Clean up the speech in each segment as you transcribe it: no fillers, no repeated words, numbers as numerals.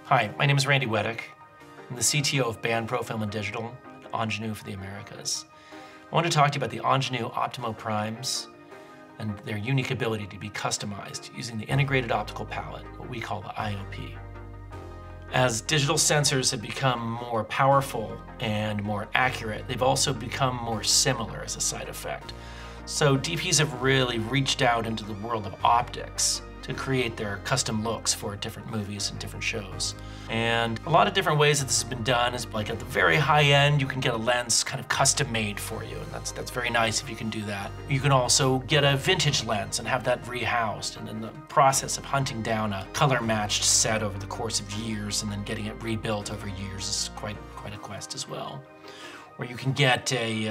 Hi, my name is Randy Wedick. I'm the CTO of Band Pro Film and Digital at Angenieux for the Americas. I want to talk to you about the Angenieux Optimo primes and their unique ability to be customized using the integrated optical palette, what we call the IOP. As digital sensors have become more powerful and more accurate, they've also become more similar as a side effect. So DPs have really reached out into the world of optics to create their custom looks for different movies and different shows. And a lot of different ways that this has been done is like at the very high end, you can get a lens kind of custom made for you, and that's very nice if you can do that. You can also get a vintage lens and have that rehoused, and then the process of hunting down a color matched set over the course of years and then getting it rebuilt over years is quite a quest as well. Or you can get a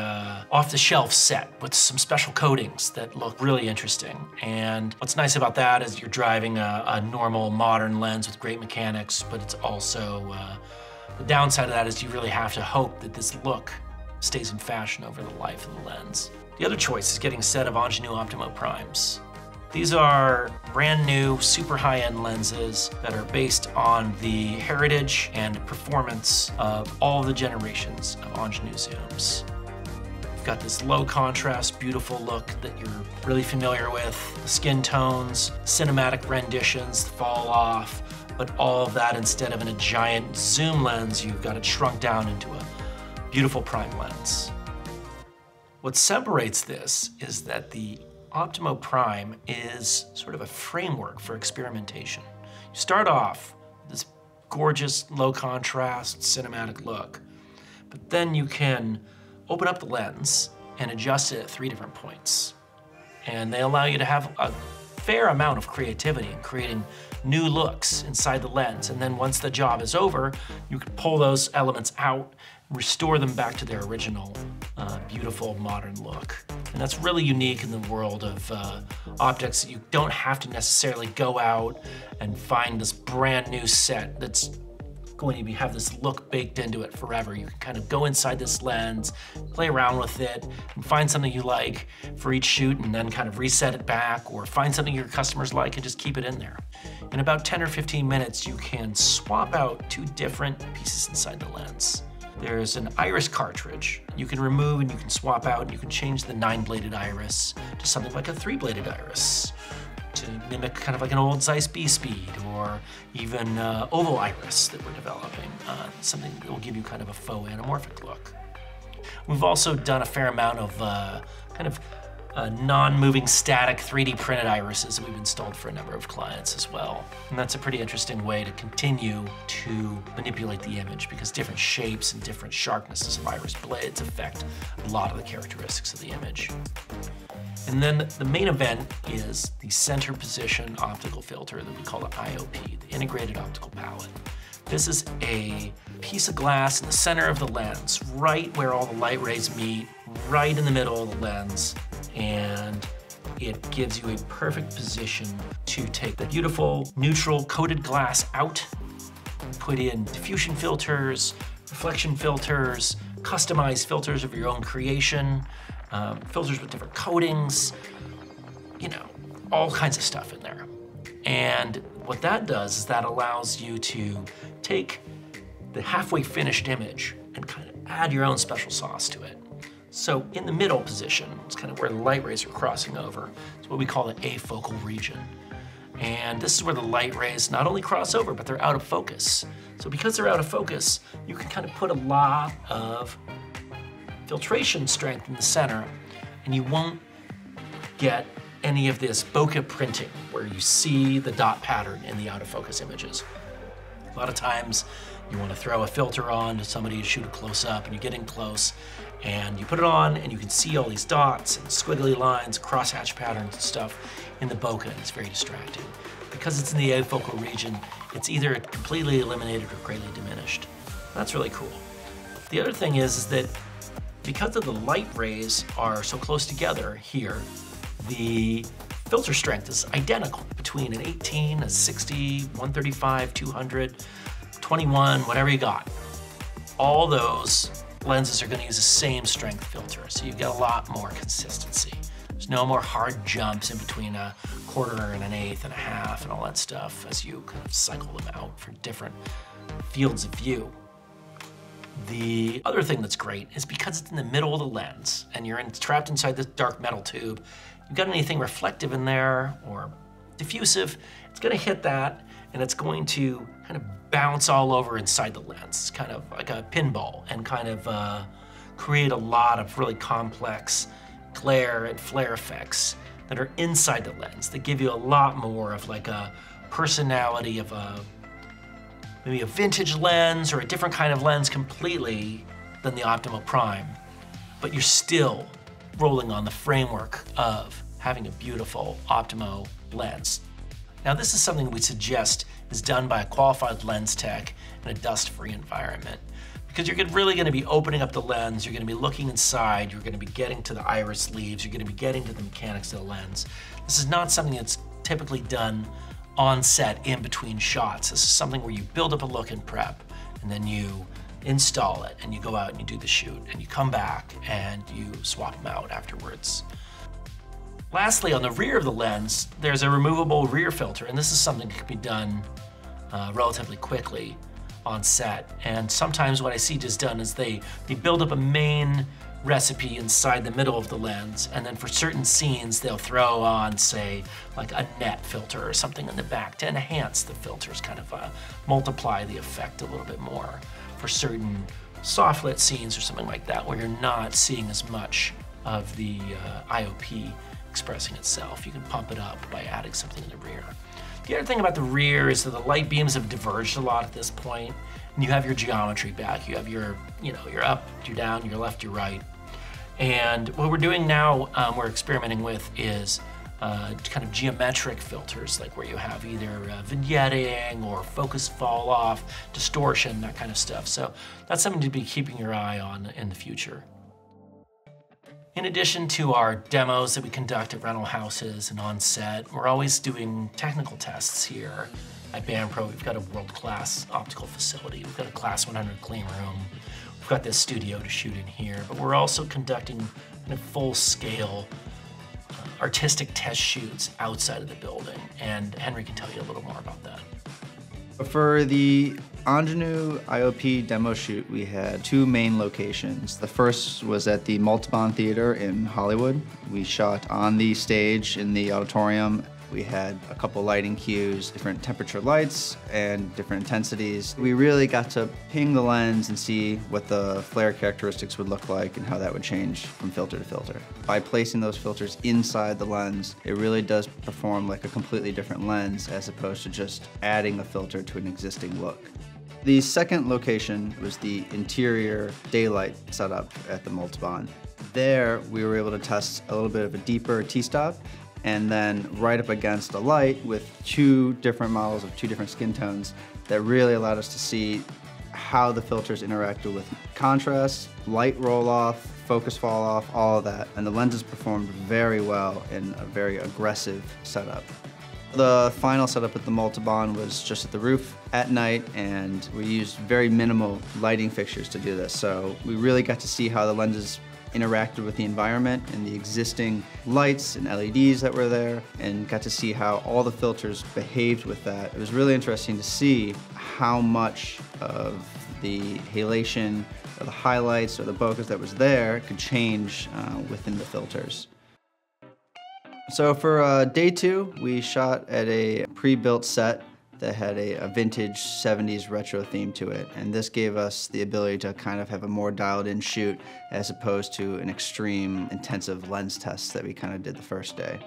off-the-shelf set with some special coatings that look really interesting. And what's nice about that is you're driving a normal modern lens with great mechanics, but it's also, the downside of that is you really have to hope that this look stays in fashion over the life of the lens. The other choice is getting a set of Angenieux Optimo primes. These are brand new, super high-end lenses that are based on the heritage and performance of all the generations of Angenieux zooms. You've got this low contrast, beautiful look that you're really familiar with, the skin tones, cinematic renditions fall off, but all of that instead of in a giant zoom lens, you've got it shrunk down into a beautiful prime lens. What separates this is that the Optimo Prime is sort of a framework for experimentation. You start off with this gorgeous, low contrast, cinematic look, but then you can open up the lens and adjust it at 3 different points. And they allow you to have a fair amount of creativity in creating new looks inside the lens. And then once the job is over, you can pull those elements out, restore them back to their original beautiful modern look. And that's really unique in the world of optics. You don't have to necessarily go out and find this brand new set that's going to have this look baked into it forever. You can kind of go inside this lens, play around with it, and find something you like for each shoot and then kind of reset it back, or find something your customers like and just keep it in there. In about 10 or 15 minutes, you can swap out 2 different pieces inside the lens. There's an iris cartridge you can remove and you can swap out, and you can change the 9-bladed iris to something like a 3-bladed iris to mimic kind of like an old Zeiss B-Speed, or even oval iris that we're developing, something that will give you kind of a faux anamorphic look. We've also done a fair amount of non-moving static 3D printed irises that we've installed for a number of clients as well. And that's a pretty interesting way to continue to manipulate the image, because different shapes and different sharpnesses of iris blades affect a lot of the characteristics of the image. And then the main event is the center position optical filter that we call the IOP, the integrated optical palette. This is a piece of glass in the center of the lens, right where all the light rays meet, right in the middle of the lens, and it gives you a perfect position to take the beautiful neutral coated glass out, put in diffusion filters, reflection filters, customized filters of your own creation, filters with different coatings, you know, all kinds of stuff in there. And what that does is that allows you to take the halfway finished image and kind of add your own special sauce to it. So in the middle position, it's kind of where the light rays are crossing over. It's what we call the afocal region. And this is where the light rays not only cross over, but they're out of focus. So because they're out of focus, you can kind of put a lot of filtration strength in the center, and you won't get any of this bokeh printing where you see the dot pattern in the out of focus images. A lot of times you want to throw a filter on to somebody to shoot a close up, and you get in close and you put it on and you can see all these dots and squiggly lines, crosshatch patterns and stuff in the bokeh, and it's very distracting. Because it's in the afocal region, it's either completely eliminated or greatly diminished. That's really cool. The other thing is that because of the light rays are so close together here, the filter strength is identical between an 18, a 60, 135, 200, 21, whatever you got. All those lenses are going to use the same strength filter, so you get a lot more consistency. There's no more hard jumps in between a quarter and an eighth and a half and all that stuff as you kind of cycle them out for different fields of view. The other thing that's great is because it's in the middle of the lens and you're trapped inside this dark metal tube, you've got anything reflective in there or diffusive, it's gonna hit that and it's going to kind of bounce all over inside the lens. It's kind of like a pinball and kind of create a lot of really complex glare and flare effects that are inside the lens that give you a lot more of like a personality of maybe a vintage lens or a different kind of lens completely than the Optimo Prime, but you're still rolling on the framework of having a beautiful Optimo lens. Now this is something we suggest is done by a qualified lens tech in a dust-free environment, because you're really gonna be opening up the lens, you're gonna be looking inside, you're gonna be getting to the iris leaves, you're gonna be getting to the mechanics of the lens. This is not something that's typically done on set in between shots. This is something where you build up a look and prep, and then you install it, and you go out and you do the shoot, and you come back and you swap them out afterwards. Lastly, on the rear of the lens, there's a removable rear filter, and this is something that can be done relatively quickly on set. And sometimes what I see just done is they build up a main recipe inside the middle of the lens, and then for certain scenes, they'll throw on, say, like a net filter or something in the back to enhance the filters, kind of multiply the effect a little bit more for certain soft lit scenes or something like that, where you're not seeing as much of the IOP expressing itself. You can pump it up by adding something in the rear. The other thing about the rear is that the light beams have diverged a lot at this point, and you have your geometry back. You have your, your up, your down, your left, your right. And what we're doing now, we're experimenting with is kind of geometric filters, like where you have either vignetting or focus fall off, distortion, that kind of stuff. So that's something to be keeping your eye on in the future. In addition to our demos that we conduct at rental houses and on set, we're always doing technical tests here at BandPro. We've got a world-class optical facility. We've got a Class 100 clean room. We've got this studio to shoot in here, but we're also conducting kind of full-scale artistic test shoots outside of the building, and Henry can tell you a little more about that. For the Angenieux IOP demo shoot, we had two main locations. The first was at the Multibon Theater in Hollywood. We shot on the stage in the auditorium. We had a couple lighting cues, different temperature lights and different intensities. We really got to ping the lens and see what the flare characteristics would look like and how that would change from filter to filter. By placing those filters inside the lens, it really does perform like a completely different lens as opposed to just adding a filter to an existing look. The second location was the interior daylight setup at the Multibon. There, we were able to test a little bit of a deeper T-stop, and then right up against a light with two different models of two different skin tones that really allowed us to see how the filters interacted with contrast, light roll off, focus fall off, all of that. And the lenses performed very well in a very aggressive setup. The final setup at the Multibon was just at the roof at night, and we used very minimal lighting fixtures to do this. So we really got to see how the lenses interacted with the environment and the existing lights and LEDs that were there, and got to see how all the filters behaved with that. It was really interesting to see how much of the halation or the highlights or the bokeh that was there could change within the filters. So for day two, we shot at a pre-built set that had a vintage 70s retro theme to it, and this gave us the ability to kind of have a more dialed in shoot as opposed to an extreme intensive lens test that we kind of did the first day.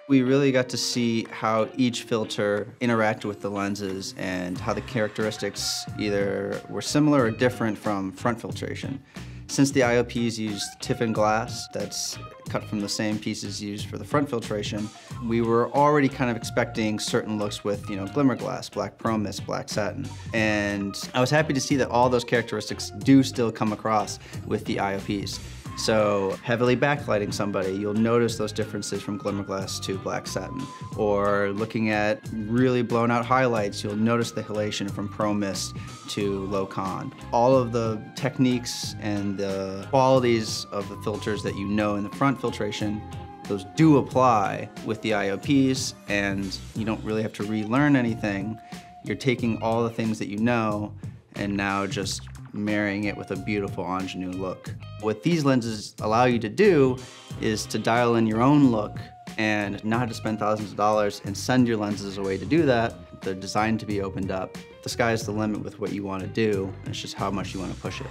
We really got to see how each filter interacted with the lenses and how the characteristics either were similar or different from front filtration. Since the IOPs use Tiffin glass that's cut from the same pieces used for the front filtration, we were already kind of expecting certain looks with, glimmer glass, black chrome mist, black satin. And I was happy to see that all those characteristics do still come across with the IOPs. So heavily backlighting somebody, you'll notice those differences from glimmer glass to black satin. Or looking at really blown out highlights, you'll notice the halation from pro mist to low con. All of the techniques and the qualities of the filters that you know in the front filtration those do apply with the IOPs, and you don't really have to relearn anything. You're taking all the things that you know and now just marrying it with a beautiful ingenue look. What these lenses allow you to do is to dial in your own look and not have to spend thousands of dollars and send your lenses away to do that. They're designed to be opened up. The sky's the limit with what you want to do. It's just how much you want to push it.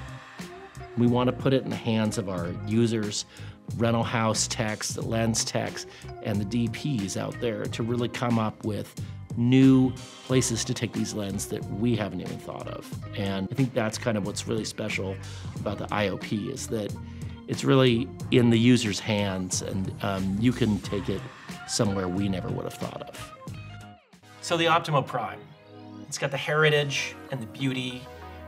We want to put it in the hands of our users, rental house techs, the lens techs, and the DPs out there to really come up with new places to take these lenses that we haven't even thought of. And I think that's kind of what's really special about the IOP, is that it's really in the user's hands, and you can take it somewhere we never would have thought of. So the Optimo Prime, it's got the heritage and the beauty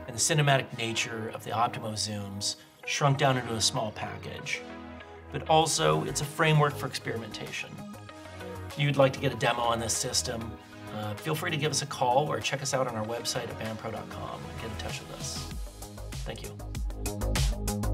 and the cinematic nature of the Optimo zooms shrunk down into a small package. But also, it's a framework for experimentation. If you'd like to get a demo on this system, feel free to give us a call or check us out on our website at bandpro.com and get in touch with us. Thank you.